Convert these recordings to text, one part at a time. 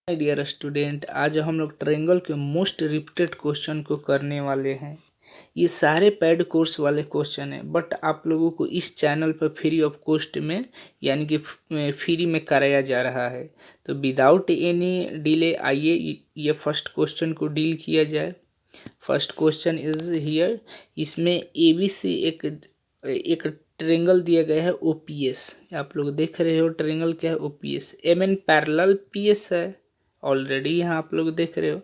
Dear student, आज हम लोग ट्रायंगल के मोस्ट रिपीटेड क्वेश्चन को करने वाले हैं। ये सारे पेड कोर्स वाले क्वेश्चन हैं, बट आप लोगों को इस चैनल पर फ्री ऑफ कॉस्ट में यानी कि फ्री में कराया जा रहा है। तो विदाउट एनी डिले आइए ये फर्स्ट क्वेश्चन को डील किया जाए। First question is here. इसमें ABC एक ट्रायंगल दिया गया है OPS। आप लोग देख रहे हो ट्रायंगल क्या है OPS। MN पैरेलल PS है, ऑलरेडी यहाँ आप लोग देख रहे हो।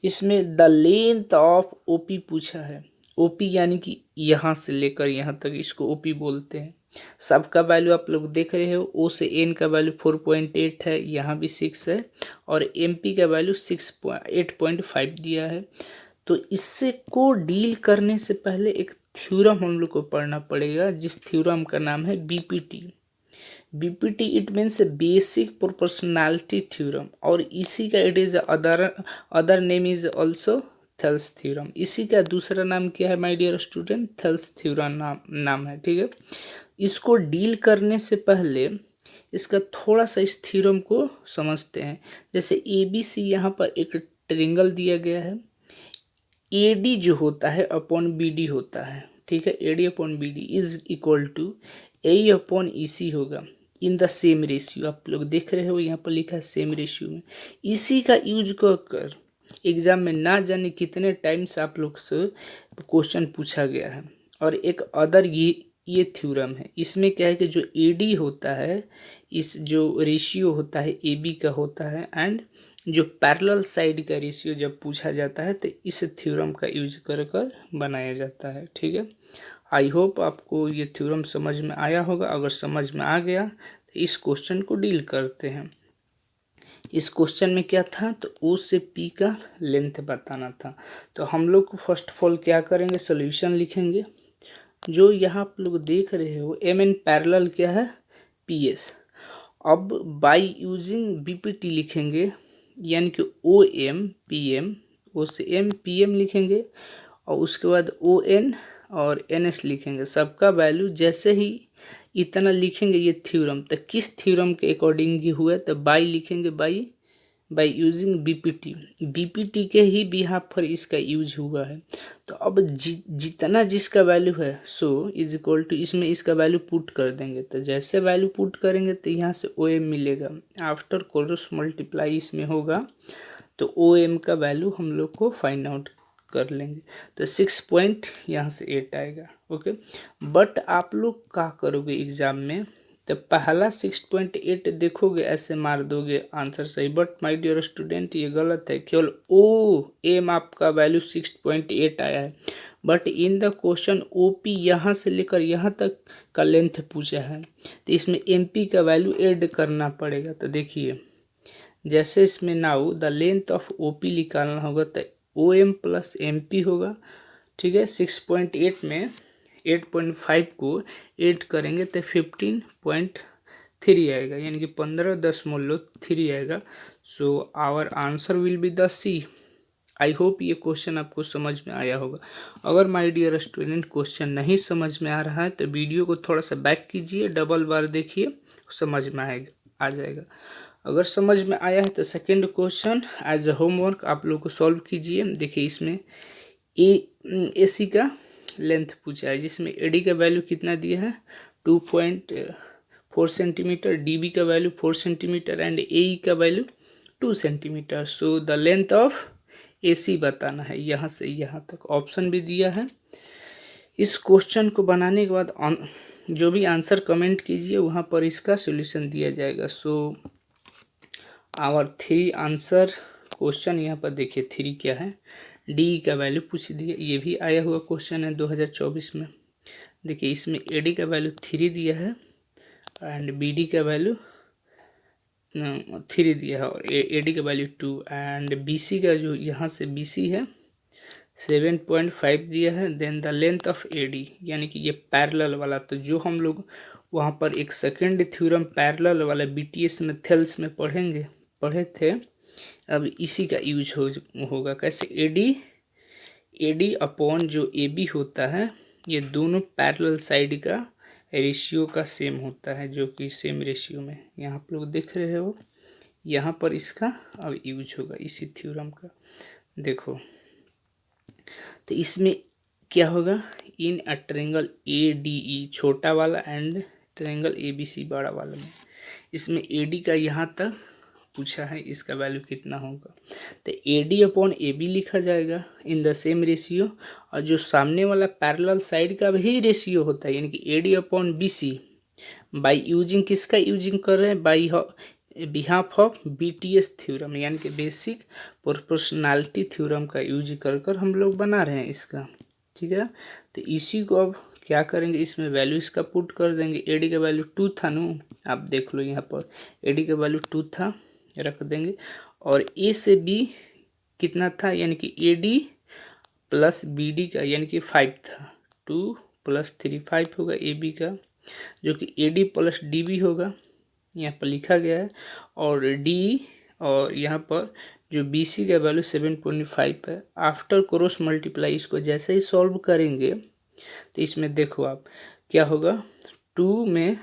इसमें द लेंथ ऑफ OP पूछा है। OP यानी कि यहाँ से लेकर यहाँ तक, इसको OP बोलते हैं। सबका वैल्यू आप लोग देख रहे हो। O से N का वैल्यू 4.8 है, यहाँ भी 6 है, और MP का वैल्यू 8.5 दिया है। तो इससे को डील करने से पहले एक थ्योरम हम लोग को पढ़ना पड़ेगा, जिस थ्योरम का नाम है BPT। It means basic proportionality theorem, और इसी का it is other name is also Thales theorem. इसी का दूसरा नाम क्या है my dear student? Thales theorem नाम है, ठीक है। इसको डील करने से पहले इसका थोड़ा सा इस थ्योरम को समझते हैं। जैसे ABC यहाँ पर एक ट्रायंगल दिया गया है। AD जो होता है अपॉन BD होता है, ठीक है। AD upon BD is equal to A upon EC होगा इन द सेम रेशियो। आप लोग देख रहे हो यहाँ पर लिखा है सेम रेशियो में। इसी का यूज कर एग्जाम में ना जाने कितने टाइम्स आप लोग से क्वेश्चन पूछा गया है। और एक अदर ये थ्योरम है। इसमें क्या है कि जो AD होता है, इस जो रेशियो होता है AB का होता है, एंड जो पैरेलल साइड का रेशियो जब पूछा जाता है तो इस थ्योरम का यूज कर बनाया जाता है, ठीक है। आई होप आपको ये थ्योरम समझ में आया होगा। अगर समझ में आ गया तो इस क्वेश्चन को डील करते हैं। इस क्वेश्चन में क्या था, तो O से P का लेंथ बताना था। तो हम लोग को फर्स्ट ऑफ ऑल क्या करेंगे, सोल्यूशन लिखेंगे। जो यहाँ आप लोग देख रहे हो MN पैरेलल क्या है PS। अब बाय यूजिंग BPT लिखेंगे, यानी कि OM PM, O से M PM लिखेंगे, और उसके बाद ON और NS लिखेंगे। सबका वैल्यू जैसे ही इतना लिखेंगे ये थ्योरम, तो किस थ्योरम के अकॉर्डिंग ही हुआ, तो बाय लिखेंगे, बाय यूजिंग BPT के ही बिहाफ पर इसका यूज हुआ है। तो अब जितना जिसका वैल्यू है सो इज इक्वल टू इसमें इसका वैल्यू पुट कर देंगे। तो जैसे वैल्यू पुट करेंगे तो यहाँ से OM मिलेगा। आफ्टर क्रॉस मल्टीप्लाई इसमें होगा तो OM का वैल्यू हम लोग को फाइंड आउट कर लेंगे। तो 6 यहाँ से 8 आएगा, ओके। बट आप लोग क्या करोगे एग्जाम में, तो पहला 6.8 देखोगे, ऐसे मार दोगे आंसर सही। बट माय डियर स्टूडेंट ये गलत है। केवल OM आपका वैल्यू 6.8 आया है, but in the question OP यहाँ से लेकर यहाँ तक का लेंथ पूछा है, तो इसमें MP का वैल्यू ऐड करना पड़ेगा। तो देखिए, जैसे इसमें now the length of OP निकालना होगा तो OM प्लस MP होगा, ठीक है। 6.8 में 8.5 को 8 करेंगे तो 15.3 आएगा, यानी कि 15.3 आएगा। So our answer will be the C। I hope ये क्वेश्चन आपको समझ में आया होगा। अगर माय डियर स्टूडेंट क्वेश्चन नहीं समझ में आ रहा है तो वीडियो को थोड़ा सा बैक कीजिए, डबल बार देखिए, समझ में आ जाएगा। अगर समझ में आया है तो second question as a homework आप लोग को सॉल्व कीजिए। देखिए, इसमें AC का लेंथ पूछा है, जिसमें AD का वैल्यू कितना दिया है 2.4 सेंटीमीटर, DB का वैल्यू 4 सेंटीमीटर, एंड AE का value 2 centimetre. So the length of AC बताना है यहाँ से यहाँ तक। ऑप्शन भी दिया है। इस क्वेश्चन को बनाने के बाद जो भी आंसर कमेंट कीजिए वहाँ पर इसका सॉल्यूशन दिया जाएगा। सो आवर 3 आंसर क्वेश्चन यहाँ पर देखिए 3 क्या है, D का वैल्यू पूछ दिया। ये भी आया हुआ क्वेश्चन है 2024 में। देखिए, इसमें AD का वैल्यू 3 दिया है एंड BD का वैल्यू 3 दिया है, और AD का वैल्यू 2, एंड BC का जो यहाँ से BC है 7.5 दिया है। Then the length of AD, यानी कि ये पैरेलल वाला, तो जो हम लोग वहाँ पर एक सेकेंड थ्योरम पैरेलल वाला BTS में थेल्स में पढ़े थे, अब इसी का यूज होगा। कैसे, AD अपॉन जो AB होता है, ये दोनों पैरेलल साइड का रेशियो का सेम होता है, जो कि सेम रेशियो में यहाँ आप लोग देख रहे हो यहाँ पर इसका अब यूज होगा इसी थ्योरम का। देखो तो इसमें क्या होगा, इन अ ट्रायंगल ADE छोटा वाला एंड ट्रायंगल ABC बड़ा वाला में, इसमें AD का यहाँ तक पूछा है, इसका वैल्यू कितना होगा। तो AD अपॉन AB लिखा जाएगा इन द सेम रेशियो, और जो सामने वाला पैरेलल साइड का भी रेशियो होता है, यानी कि AD upon BC by using किसका यूजिंग कर रहे हैं, by behalf of BTS theorem, यानी कि बेसिक प्रोपोर्शनैलिटी थ्योरम का यूज कर कर हम लोग बना रहे हैं इसका। ठीक है, तो इसी को अब क्या करेंगे, इसमें वैल्यू इसका पुट कर देंगे। AD का वैल्यू 2 था नो, आप देख लो यहाँ पर AD का वैल्यू 2 था, रख देंगे। और A से B कितना था, यानी कि AD प्लस BD का यानी कि 5 था, 2 + 3 5 होगा AB का, जो कि AD प्लस DB होगा, यहाँ पर लिखा गया है। और D और यहाँ पर जो BC का वैल्यू 7.5 है। आफ्टर क्रॉस मल्टीप्लाई इसको जैसे ही सॉल्व करेंगे तो इसमें देखो आप क्या होगा, 2 में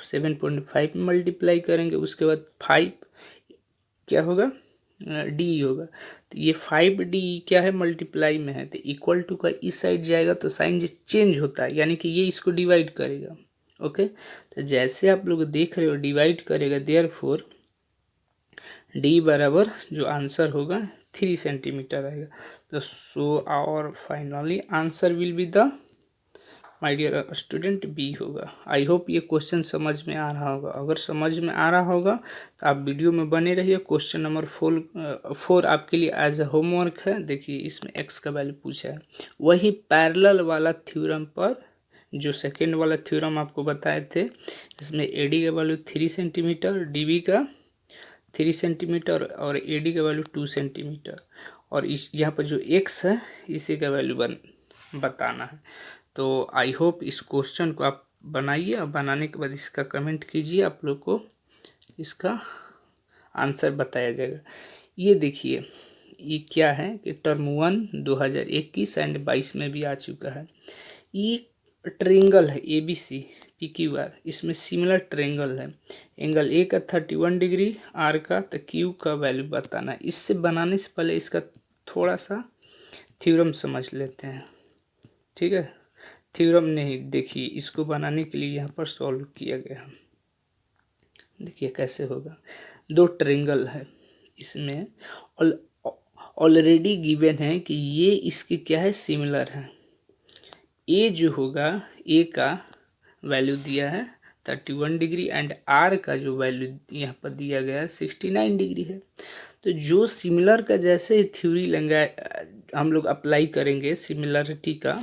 7.5 मल्टीप्लाई करेंगे, उसके बाद 5 क्या होगा, D होगा। तो ये 5D क्या है, मल्टीप्लाई में है, तो इक्वल टू का इस साइड जाएगा तो साइन चेंज होता है, यानी कि ये इसको डिवाइड करेगा। ओके, तो जैसे आप लोग देख रहे हो डिवाइड करेगा, देयरफॉर D बराबर जो आंसर होगा 3 सेंटीमीटर आएगा। तो so our finally answer will be the my dear student B होगा। आई होप ये क्वेश्चन समझ में आ रहा होगा। अगर समझ में आ रहा होगा तो आप वीडियो में बने रहिए। क्वेश्चन नंबर 4 आपके लिए एज अ होमवर्क है। देखिए इसमें x का वैल्यू पूछा है, वही पैरेलल वाला थ्योरम पर जो सेकेंड वाला थ्योरम आपको बताए थे, इसमें AD का वैल्यू 3 सेंटीमीटर, DB का 3 सेंटीमीटर और AD का वैल्यू 2 सेंटीमीटर, और इस यहाँ पर जो x है इसी का वैल्यू बताना है। तो आई होप इस क्वेश्चन को आप बनाइए, और बनाने के बाद इसका कमेंट कीजिए, आप लोग को इसका आंसर बताया जाएगा। ये देखिए ये क्या है कि टर्म 1 2021 एंड 22 में भी आ चुका है। ये ट्रायंगल है ABC PQR, इसमें सिमिलर ट्रायंगल है। एंगल A का 31 डिग्री, R का, तो Q का वैल्यू बताना है। इससे बनाने से पहले इसका थोड़ा सा थ्योरम समझ लेते हैं। ठीक है, थ्योरम नहीं, देखिए इसको बनाने के लिए यहाँ पर सॉल्व किया गया। देखिए कैसे होगा, दो ट्रायंगल है, इसमें ऑलरेडी गिवन है कि ये इसके क्या है, सिमिलर है। A जो होगा, A का वैल्यू दिया है 31 डिग्री एंड R का जो वैल्यू यहाँ पर दिया गया है 69 डिग्री है। तो जो सिमिलर का जैसे थ्योरी लेंगे हम लोग अप्लाई करेंगे सिमिलरिटी का,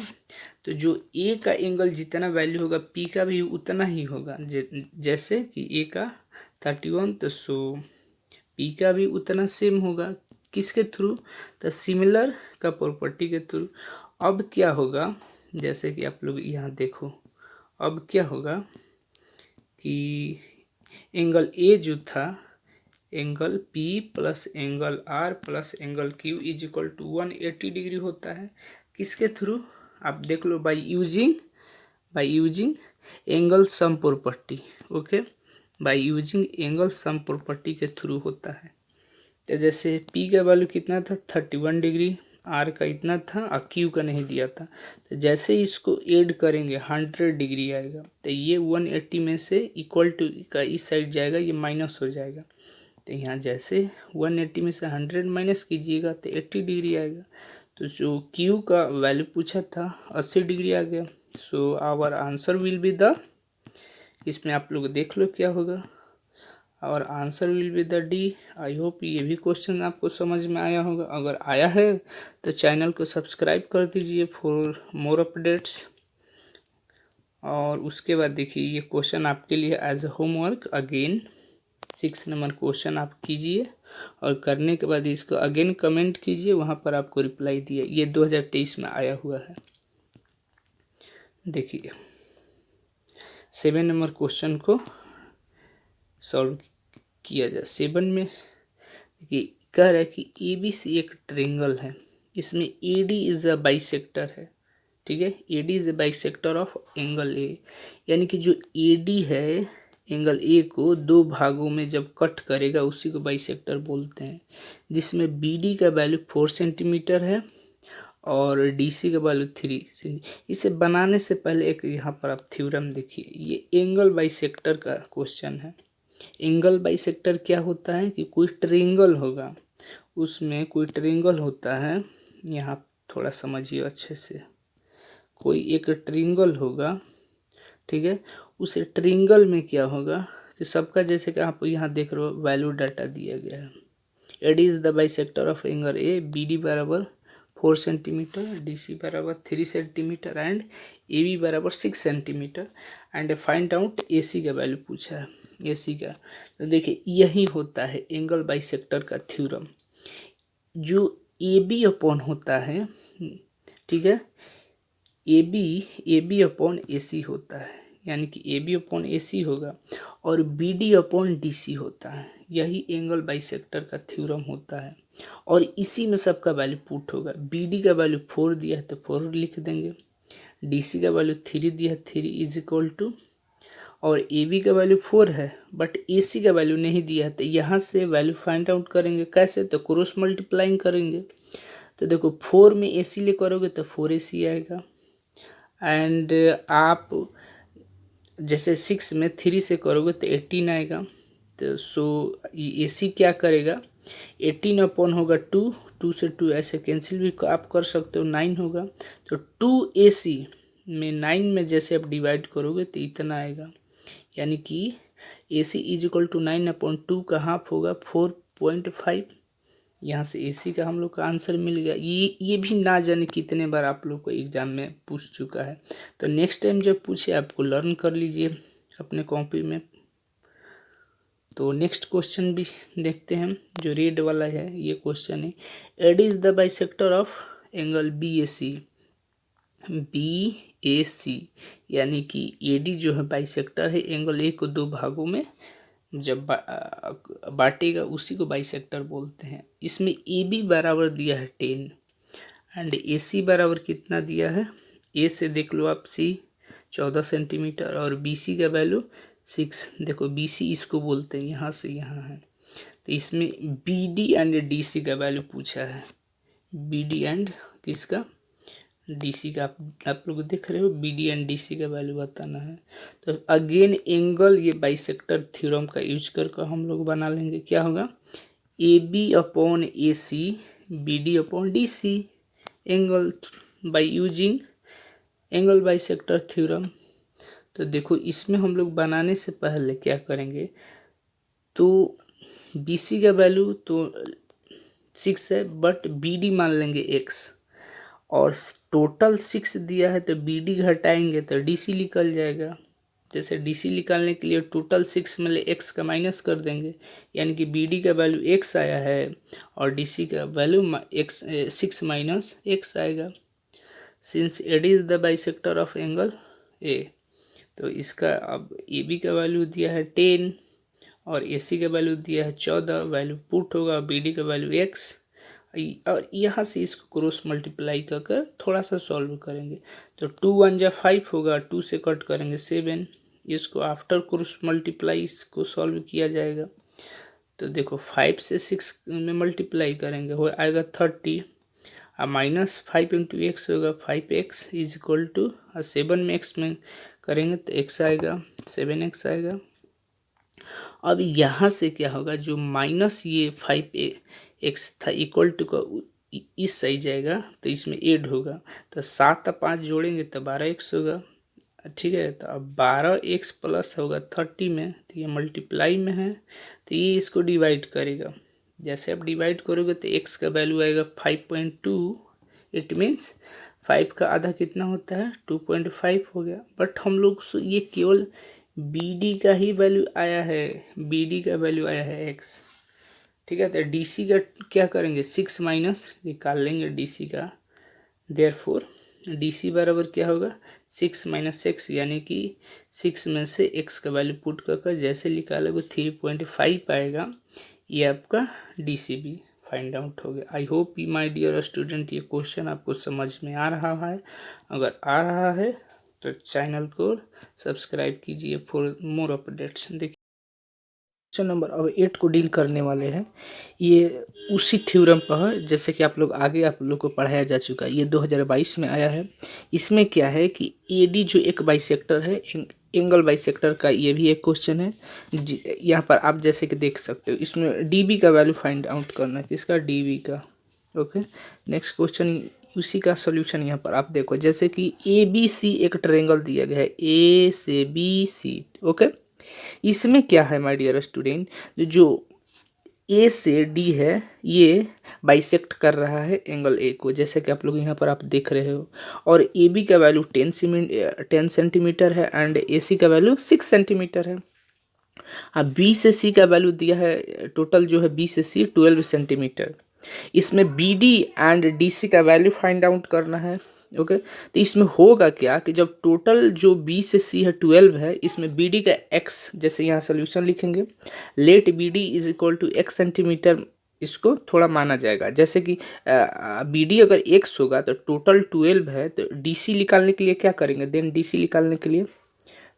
तो जो A का एंगल जितना वैल्यू होगा P का भी उतना ही होगा। जैसे कि A का 31 तो सो P का भी उतना सेम होगा। किसके थ्रू, तो सिमिलर का प्रॉपर्टी के थ्रू। अब क्या होगा, जैसे कि आप लोग यहाँ देखो, अब क्या होगा कि एंगल A जो था, angle P plus angle R plus angle Q is equal to 180 degree होता है। किसके थ्रू, आप देख लो, by using angle sum property. Okay, by using angle sum property के थ्रू होता है। तो जैसे P का वैल्यू कितना था 31 डिग्री, R का इतना था और Q का नहीं दिया था। तो जैसे इसको ऐड करेंगे 100 डिग्री आएगा। तो ये 180 में से इक्वल टू का इस साइड जाएगा, ये माइनस हो जाएगा। तो यहाँ जैसे 180 में से 100 माइनस कीजिएगा तो 80 डिग्री आएगा। तो जो Q का वैल्यू पूछा था 80 डिग्री आ गया। So our answer will be the, इसमें आप लोग देख लो क्या होगा, और answer will be the D। I hope ये भी क्वेश्चन आपको समझ में आया होगा। अगर आया है तो चैनल को सब्सक्राइब कर दीजिए फॉर मोर अपडेट्स। और उसके बाद देखिए ये क्वेश्चन आपके लिए as a homework again 6 number question आप कीजिए, और करने के बाद इसको अगेन कमेंट कीजिए, वहाँ पर आपको रिप्लाई दिए। ये 2023 में आया हुआ है। देखिए 7 नंबर क्वेश्चन को सॉल्व किया जाए। 7 में देखिए कह रहा है कि ABC एक ट्रायंगल है, इसमें AD इज अ बाइसेक्टर है। ठीक है, AD is a bisector of angle A, यानी कि जो AD है एंगल ए को दो भागों में जब कट करेगा उसी को बाइसेक्टर बोलते हैं, जिसमें बी डी का वैल्यू 4 सेंटीमीटर है और डी सी का वैल्यू 3 सेंटीमीटर। इसे बनाने से पहले एक यहाँ पर आप थ्योरम देखिए, ये एंगल बाइसेक्टर का क्वेश्चन है। एंगल बाइसेक्टर क्या होता है कि कोई ट्रायंगल होगा, उसमें कोई ट्रायंगल होता है, यहाँ थोड़ा समझिए अच्छे से, कोई एक ट्रायंगल होगा, ठीक है। उस ट्रायंगल में क्या होगा कि सबका जैसे कि आप यहाँ देख रहे हो वैल्यू डाटा दिया गया है। AD is the bisector of angle A, B D बराबर 4 सेंटीमीटर, डी सी बराबर 3 सेंटीमीटर एंड ए बी बराबर 6 सेंटीमीटर एंड फाइंड आउट ए सी का वैल्यू पूछा है, ए सी का। तो देखिए यही होता है एंगल बाइसेक्टर का थ्योरम, जो ए बी अपॉन होता है, ठीक है, ए बी अपॉन ए सी होता है, यानी कि ए बी अपॉन ए सी होगा और B D upon D C होता है। यही एंगल बाइसेक्टर का थ्योरम होता है और इसी में सबका वैल्यू पुट होगा। बी डी का वैल्यू 4 दिया है तो 4 लिख देंगे, डी सी का वैल्यू 3 दिया है 3 इज इक्वल टू, और ए बी का वैल्यू 4 है बट ए सी का वैल्यू नहीं दिया है, तो यहाँ से वैल्यू फाइंड आउट करेंगे कैसे, तो क्रॉस मल्टीप्लाइंग करेंगे। तो देखो 4 में ए सी ले करोगे तो 4 ए सी आएगा एंड आप जैसे 6 में 3 से करोगे तो 18 आएगा। तो सो ए सी क्या करेगा, 18 अपॉन होगा 2, 2 से 2 ऐसे कैंसिल भी आप कर सकते हो, 9 होगा। तो 2 ए सी में 9 में जैसे आप डिवाइड करोगे तो इतना आएगा, यानी कि ए सी इज इक्वल टू 9 अपॉन 2 का हाफ होगा 4.5। यहाँ से ए सी का हम लोग का आंसर मिल गया। ये भी ना जाने कितने बार आप लोग को एग्जाम में पूछ चुका है, तो नेक्स्ट टाइम जब पूछे आपको लर्न कर लीजिए अपने कॉपी में। तो नेक्स्ट क्वेश्चन भी देखते हैं, जो रेड वाला है ये क्वेश्चन है, AD is the bisector of angle B A C, B A C, यानी कि ए डी जो है बाइसेक्टर है एंगल ए को दो भागों में जब बांटेगा उसी को बाइसेक्टर बोलते हैं। इसमें ए बी बराबर दिया है 10 एंड ए सी बराबर कितना दिया है, ए से देख लो आप, सी 14 सेंटीमीटर और बी सी का वैल्यू 6। देखो बी सी इसको बोलते हैं, यहाँ से यहाँ है, तो इसमें B D and D C का वैल्यू पूछा है, बी डी एंड किसका, डी सी का। आप लोग देख रहे हो B D and D C का वैल्यू बताना है। तो अगेन एंगल ये बाइसेक्टर थ्योरम का यूज करके हम लोग बना लेंगे, क्या होगा, A B upon A C, B D upon D C, angle by using angle bisector theorem. तो देखो इसमें हम लोग बनाने से पहले क्या करेंगे, तो डी सी का वैल्यू तो 6 है बट बी डी मान लेंगे x, और टोटल 6 दिया है तो बी डी घटाएंगे तो डी सी निकल जाएगा। जैसे डी सी निकालने के लिए टोटल 6 में ले एक्स का माइनस कर देंगे, यानी कि बी डी का वैल्यू एक्स आया है और डी सी का वैल्यू 6 माइनस एक्स आएगा। Since AD is the bisector of angle A, तो इसका अब ए बी का वैल्यू दिया है 10 और ए सी का वैल्यू दिया है 14, वैल्यू पुट होगा, बी डी का वैल्यू एक्स, और यहाँ से इसको क्रॉस मल्टीप्लाई कर थोड़ा सा सॉल्व करेंगे। तो 2 1 जा 5 होगा, 2 से कट करेंगे 7, इसको आफ्टर क्रॉस मल्टीप्लाई इसको सॉल्व किया जाएगा। तो देखो 5 से 6 में मल्टीप्लाई करेंगे हो आएगा 30, और माइनस 5 इंटू एक्स होगा 5x इज इक्वल टू, 7 में x में करेंगे तो x आएगा 7x आएगा। अब यहाँ से क्या होगा, जो माइनस ये 5x था इक्वल टू का इस सही जाएगा तो इसमें ऐड होगा, तो 7 और 5 जोड़ेंगे तो 12x होगा, ठीक है। तो अब 12x प्लस होगा 30 में, तो ये मल्टीप्लाई में है तो ये इसको डिवाइड करेगा। जैसे आप डिवाइड करोगे तो x का वैल्यू आएगा 5.2, इट मीन्स 5 का आधा कितना होता है 2.5 हो गया। बट हम लोग ये केवल बी डी का ही वैल्यू आया है, बी डी का वैल्यू आया है x, ठीक है। तो डी सी का क्या करेंगे, 6 माइनस निकाल लेंगे डी सी का, देयरफॉर डी सी बराबर क्या होगा 6 माइनस एक्स, यानी कि 6 में से x का वैल्यू पुट कर जैसे निकालोगे 3.5 आएगा, ये आपका डी सी भी फाइंड आउट हो गया। I hope my dear student ये क्वेश्चन आपको समझ में आ रहा है, अगर आ रहा है तो चैनल को सब्सक्राइब कीजिए फॉर मोर अपडेट्स। देखिए क्वेश्चन नंबर अब 8 को डील करने वाले हैं। ये उसी थ्योरम पर है जैसे कि आप लोग को पढ़ाया जा चुका है। ये 2022 में आया है। इसमें क्या है कि एडी जो एक बाइसेक्टर है, एंगल बाइसेक्टर का ये भी एक क्वेश्चन है। यहाँ पर आप जैसे कि देख सकते हो, इसमें डीबी का वैल्यू फाइंड आउट करना है, किसका, डीबी का। ओके, नेक्स्ट क्वेश्चन उसी का सॉल्यूशन यहाँ पर आप देखो। जैसे कि ए बी सी एक ट्रायंगल दिया गया है, ए से बी सी। ओके, इसमें क्या है माय डियर स्टूडेंट, जो ए से डी है ये बाइसेक्ट कर रहा है एंगल ए को, जैसे कि आप लोग यहाँ पर आप देख रहे हो। और ए बी का वैल्यू 10 सेंटीमीटर है एंड ए सी का वैल्यू 6 सेंटीमीटर है। हाँ, बी से सी का वैल्यू दिया है, टोटल जो है बी से सी 12 सेंटीमीटर। इसमें B D and D C का वैल्यू फाइंड आउट करना है। ओके, तो इसमें होगा क्या कि जब टोटल जो बी से सी है 12 है, इसमें बी डी का एक्स, जैसे यहाँ सोल्यूशन लिखेंगे, let B D is equal to X centimetre, इसको थोड़ा माना जाएगा। जैसे कि बी डी अगर एक्स होगा तो टोटल 12 है, तो डी सी निकालने के लिए क्या करेंगे, देन डी सी निकालने के लिए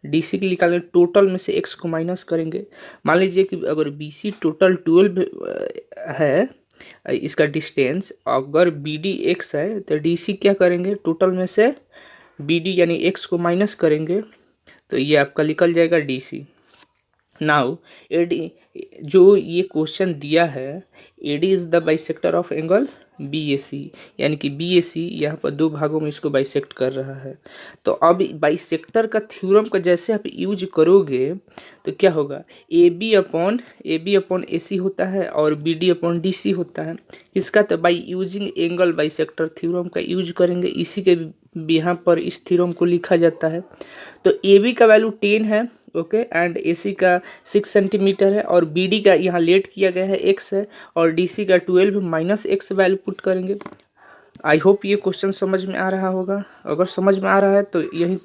डीसी के निकालने टोटल में से एक्स को माइनस करेंगे। मान लीजिए कि अगर बीसी टोटल 12 है, इसका डिस्टेंस, अगर बी डी एक्स है तो डीसी क्या करेंगे, टोटल में से बी डी यानी एक्स को माइनस करेंगे, तो ये आपका निकल जाएगा डीसी। नाउ एडी जो ये क्वेश्चन दिया है, AD is the bisector of angle B A C, यानी कि बी ए सी यहाँ पर दो भागों में इसको बाइसेक्ट कर रहा है। तो अब बाइसेक्टर का थ्योरम का जैसे आप यूज करोगे तो क्या होगा, ए बी अपॉन ए सी होता है और B D upon D C होता है। किसका, तो by using angle bisector theorem का यूज करेंगे, इसी के यहाँ पर इस थ्योरम को लिखा जाता है। तो ए बी का वैल्यू 10 है, ओके, एंड ए सी का 6 सेंटीमीटर है, और बी डी का यहाँ लेट किया गया है एक्स है, और डी सी का 12 माइनस एक्स वैल्यू पुट करेंगे। आई होप ये क्वेश्चन समझ में आ रहा होगा। अगर समझ में आ रहा है तो यही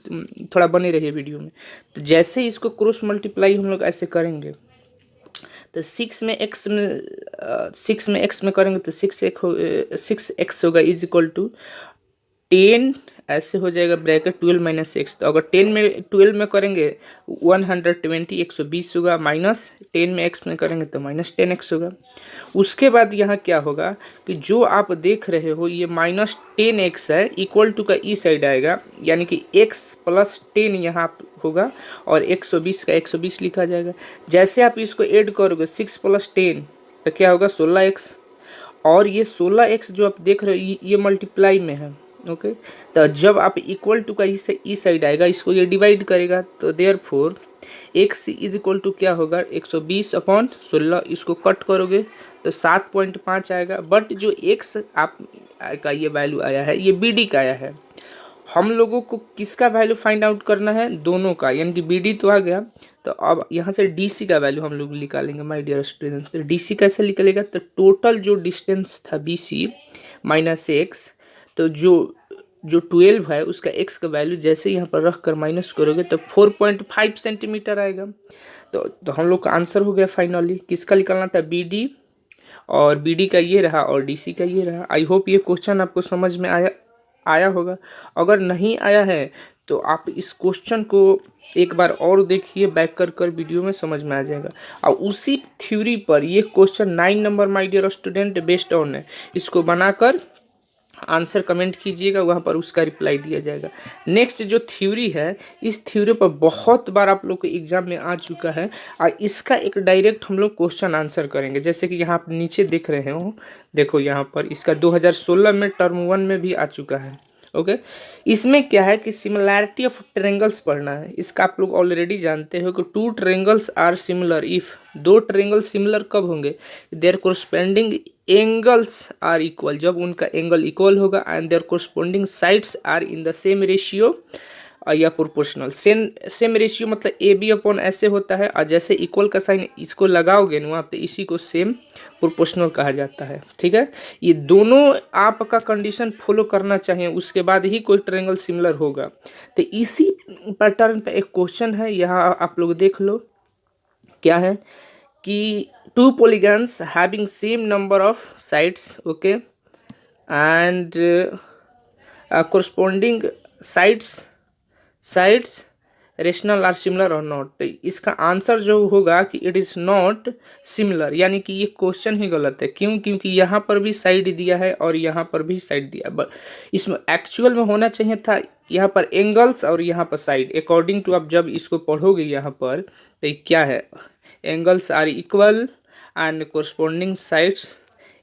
थोड़ा बने रहिए वीडियो में। तो जैसे इसको क्रॉस मल्टीप्लाई हम लोग ऐसे करेंगे, तो 6 में एक्स में करेंगे तो 6x होगा इज इक्वल टू 10, ऐसे हो जाएगा ब्रैकेट 12 माइनस एक्स। तो अगर 10 में 12 में करेंगे 120 120 होगा, माइनस 10 में x में करेंगे तो माइनस 10x होगा। उसके बाद यहाँ क्या होगा कि जो आप देख रहे हो ये माइनस 10x है, इक्वल टू का ई साइड आएगा, यानी कि x प्लस 10 यहाँ होगा और 120 का 120 लिखा जाएगा। जैसे आप इसको ऐड करोगे 6 प्लस 10 तो क्या होगा 16x, और ये 16x जो आप देख रहे हो ये मल्टीप्लाई में है। ओके, तो जब आप इक्वल टू का ई साइड आएगा, इसको ये डिवाइड करेगा, तो therefore x is equal to क्या होगा 120 अपॉन 16, इसको कट करोगे तो 7.5 आएगा। बट जो x आप का ये वैल्यू आया है ये बी डी का आया है। हम लोगों को किसका वैल्यू फाइंड आउट करना है, दोनों का, यानी कि बी डी तो आ गया। तो अब यहाँ से डी सी का वैल्यू हम लोग निकालेंगे माय डियर स्टूडेंट। तो डी सी कैसे निकलेगा, तो टोटल जो डिस्टेंस था बी सी माइनस एक्स, तो जो 12 है उसका x का वैल्यू जैसे यहाँ पर रख कर माइनस करोगे तो 4.5 सेंटीमीटर आएगा। तो हम लोग का आंसर हो गया फाइनली। किसका निकालना था, बी डी, और बी डी का ये रहा और डी सी का ये रहा। आई होप ये क्वेश्चन आपको समझ में आया होगा। अगर नहीं आया है तो आप इस क्वेश्चन को एक बार और देखिए, बैक कर वीडियो में समझ में आ जाएगा। और उसी थ्योरी पर ये question 9 number my dear student based on है, इसको बनाकर आंसर कमेंट कीजिएगा, वहाँ पर उसका रिप्लाई दिया जाएगा। नेक्स्ट जो थ्योरी है, इस थ्योरी पर बहुत बार आप लोग को एग्जाम में आ चुका है, और इसका एक डायरेक्ट हम लोग क्वेश्चन आंसर करेंगे। जैसे कि यहाँ आप नीचे देख रहे हो, देखो यहाँ पर इसका 2016 में टर्म 1 में भी आ चुका है। ओके, इसमें क्या है कि सिमिलैरिटी ऑफ ट्रायंगल्स पढ़ना है। इसका आप लोग ऑलरेडी जानते हो कि 2 triangles are similar if, 2 triangle similar कब होंगे, their corresponding angles are equal, जब उनका एंगल इक्वल होगा, and their corresponding sides are in the same ratio या प्रोपोर्शनल। सेम रेशियो मतलब ए बी अपॉन ऐसे होता है, और जैसे इक्वल का साइन इसको लगाओगे ना वहाँ पे, इसी को सेम प्रोपोर्शनल कहा जाता है। ठीक है, ये दोनों आपका कंडीशन फॉलो करना चाहिए, उसके बाद ही कोई ट्रायंगल सिमिलर होगा। तो इसी पैटर्न पे एक क्वेश्चन है, यहाँ आप लोग देख लो क्या है कि 2 polygons having same number of sides, okay, and corresponding sides sides rational are similar और नॉट। तो इसका आंसर जो होगा कि इट इज़ नॉट सिमिलर, यानी कि ये क्वेश्चन ही गलत है। क्यों? क्योंकि यहाँ पर भी साइड दिया है और यहाँ पर भी साइड दिया, बट इसमें एक्चुअल में होना चाहिए था यहाँ पर एंगल्स और यहाँ पर साइड। अकॉर्डिंग टू आप जब इसको पढ़ोगे यहाँ पर तो ये क्या है, angles are equal and corresponding sides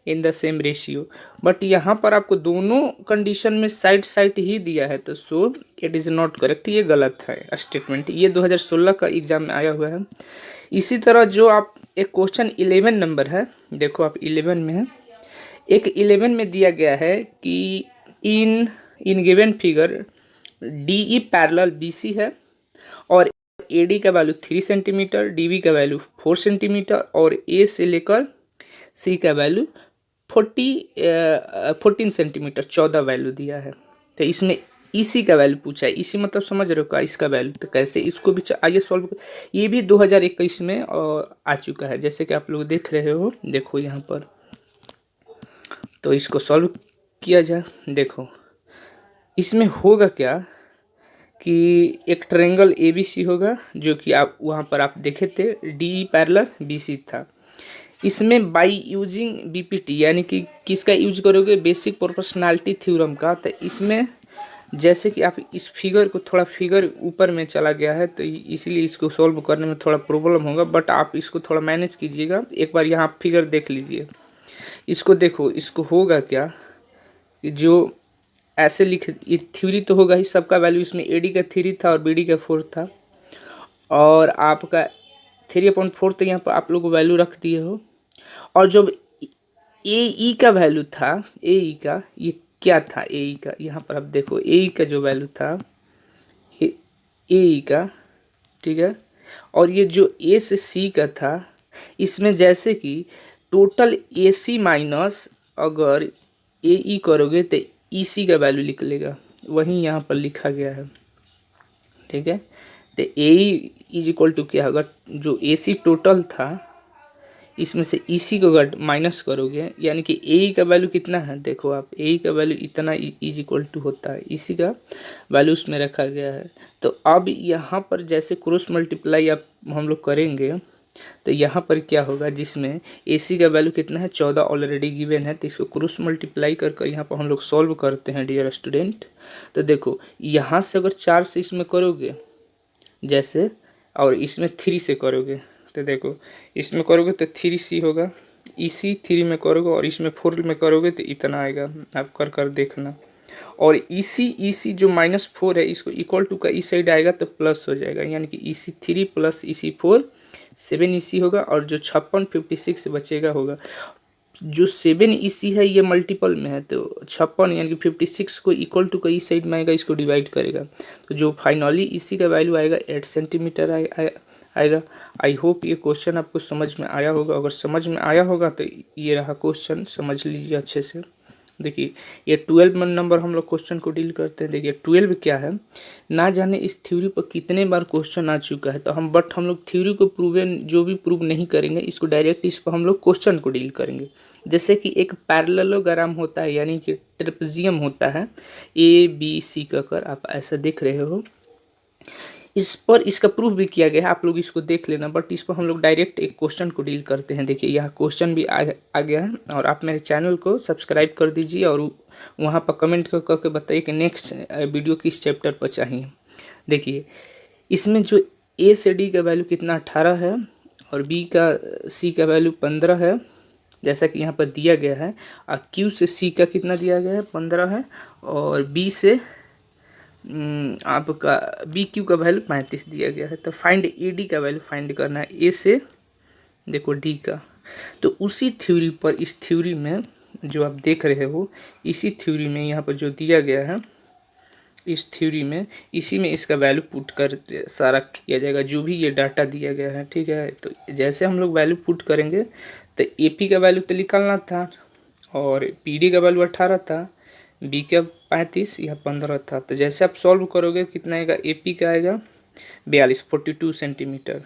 in the same ratio. But यहाँ पर आपको दोनों कंडीशन में साइड साइड ही दिया है, तो so it is not correct, ये गलत है स्टेटमेंट। ये 2016 का एग्जाम में आया हुआ है। इसी तरह जो आप एक क्वेश्चन 11 नंबर है, देखो आप 11 में है, एक 11 में दिया गया है कि in given figure D E parallel B C है और ए डी का वैल्यू 3 सेंटीमीटर, डी बी का वैल्यू 4 सेंटीमीटर और ए से लेकर सी का वैल्यू 14 सेंटीमीटर 14 वैल्यू दिया है। तो इसमें इसी का वैल्यू पूछा है। इसी मतलब समझ रहे हो का इसका वैल्यू, तो कैसे इसको भी आइए सॉल्व। ये भी 2021 में आ चुका है, जैसे कि आप लोग देख रहे हो, देखो यहाँ पर। तो इसको सॉल्व किया जाए। देखो इसमें होगा क्या कि एक ट्रायंगल ए बी सी होगा, जो कि आप वहाँ पर आप देखे थे डी पैरेलल बी सी था। इसमें बाई यूजिंग बीपीटी, यानी कि किसका यूज करोगे, बेसिक प्रोपोर्शनैलिटी थ्योरम का। तो इसमें जैसे कि आप इस फिगर को, थोड़ा फिगर ऊपर में चला गया है तो इसलिए इसको सॉल्व करने में थोड़ा प्रॉब्लम होगा, बट आप इसको थोड़ा मैनेज कीजिएगा। एक बार यहाँ फिगर देख लीजिए, इसको देखो, इसको होगा क्या कि जो ऐसे लिख, ये थ्योरी तो होगा ही, सबका वैल्यू इसमें ए डी का 3 था और बी डी का 4 था, और आपका 3/4 तो यहाँ पर आप लोग वैल्यू रख दिए हो। और जब ए ई का वैल्यू था, ए ई का ये क्या था, ए ई का यहाँ पर आप देखो, ए ई का जो वैल्यू था ए ई का, ठीक है, और ये जो ए से सी का था, इसमें जैसे कि टोटल ए सी माइनस अगर ए ई करोगे तो ई सी का वैल्यू निकलेगा, वहीं यहाँ पर लिखा गया है, ठीक है। तो ए ई इज इक्वल टू क्या होगा, जो ए सी टोटल था इसमें से इसी को अगर माइनस करोगे, यानी कि ए का वैल्यू कितना है, देखो आप ए का वैल्यू इतना इज इक्वल टू होता है, इसी का वैल्यू उसमें रखा गया है। तो अब यहाँ पर जैसे क्रॉस मल्टीप्लाई आप हम लोग करेंगे तो यहाँ पर क्या होगा, जिसमें ए सी का वैल्यू कितना है 14 ऑलरेडी गिवन है, तो इसको क्रॉस मल्टीप्लाई कर यहाँ पर हम लोग सॉल्व करते हैं डियर स्टूडेंट। तो देखो यहाँ से अगर 4 से इसमें करोगे जैसे, और इसमें 3 से करोगे, तो देखो इसमें करोगे तो 3C होगा, इसी 3 में करोगे और इसमें 4 में करोगे तो इतना आएगा, आप कर कर देखना। और इसी जो -4 है इसको इक्वल टू का इस साइड आएगा तो प्लस हो जाएगा, यानी कि इसी 3 प्लस इसी 4 7 इसी होगा, और जो 56 56 बचेगा होगा। जो 7 इसी है ये मल्टीपल में है, तो 56 यानी कि 56 को इक्वल टू का इस साइड में आएगा, इसको डिवाइड करेगा, तो जो फाइनली इसी का वैल्यू आएगा 8 सेंटीमीटर आएगा। आई होप ये क्वेश्चन आपको समझ में आया होगा। अगर समझ में आया होगा तो ये रहा क्वेश्चन, समझ लीजिए अच्छे से। देखिए ये 12 नंबर हम लोग क्वेश्चन को डील करते हैं। देखिए 12 क्या है, ना जाने इस थ्योरी पर कितने बार क्वेश्चन आ चुका है, तो हम लोग थ्योरी को प्रूवन जो भी प्रूव नहीं करेंगे, इसको डायरेक्ट इस पर हम लोग क्वेश्चन को डील करेंगे। जैसे कि एक पैरेललोग्राम होता है, यानी कि ट्रेपेजियम होता है ए बी सी का कर, आप ऐसा देख रहे हो, इस पर इसका प्रूफ भी किया गया है, आप लोग इसको देख लेना। बट इस पर हम लोग डायरेक्ट एक क्वेश्चन को डील करते हैं। देखिए यहाँ क्वेश्चन भी आ गया है, और आप मेरे चैनल को सब्सक्राइब कर दीजिए और वहाँ पर कमेंट करके बताइए कि नेक्स्ट वीडियो किस चैप्टर पर चाहिए। देखिए इसमें जो ए से डी का वैल्यू कितना 18 है, और बी का सी का वैल्यू 15 है, जैसा कि यहाँ पर दिया गया है। और क्यू से सी का कितना दिया गया है 15 है, और बी से आपका बी क्यू का वैल्यू 35 दिया गया है। तो फाइंड ए डी का वैल्यू फाइंड करना है, ए से देखो डी का। तो उसी थ्योरी पर, इस थ्योरी में जो आप देख रहे हो, इसी थ्योरी में यहाँ पर जो दिया गया है, इस थ्योरी में इसी में इसका वैल्यू पुट कर सारा किया जाएगा, जो भी ये डाटा दिया गया है, ठीक है। तो जैसे हम लोग वैल्यू पुट करेंगे तो ए पी का वैल्यू तो निकालना था, और पी डी का वैल्यू 18 था, बी का 35 या 15 था। तो जैसे आप सॉल्व करोगे कितना आएगा, ए पी का आएगा 42 सेंटीमीटर।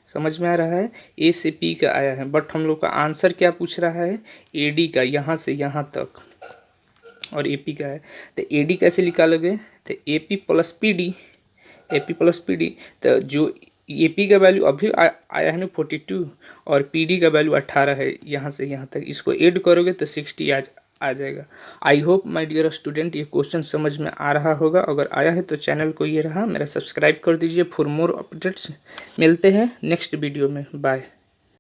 समझ में आ रहा है, ए से पी का आया है, बट हम लोग का आंसर क्या पूछ रहा है, ए डी का, यहाँ से यहाँ तक, और ए पी का है। तो ए डी कैसे निकालोगे, तो A P plus P D, AP plus PD, तो जो AP का वैल्यू अभी आया है ना 42 और PD का वैल्यू 18 है, यहाँ से यहाँ तक इसको ऐड करोगे तो 60 आ जाएगा। I hope my dear student ये क्वेश्चन समझ में आ रहा होगा। अगर आया है तो चैनल को ये रहा मेरा सब्सक्राइब कर दीजिए फॉर मोर अपडेट्स। मिलते हैं नेक्स्ट वीडियो में, बाय।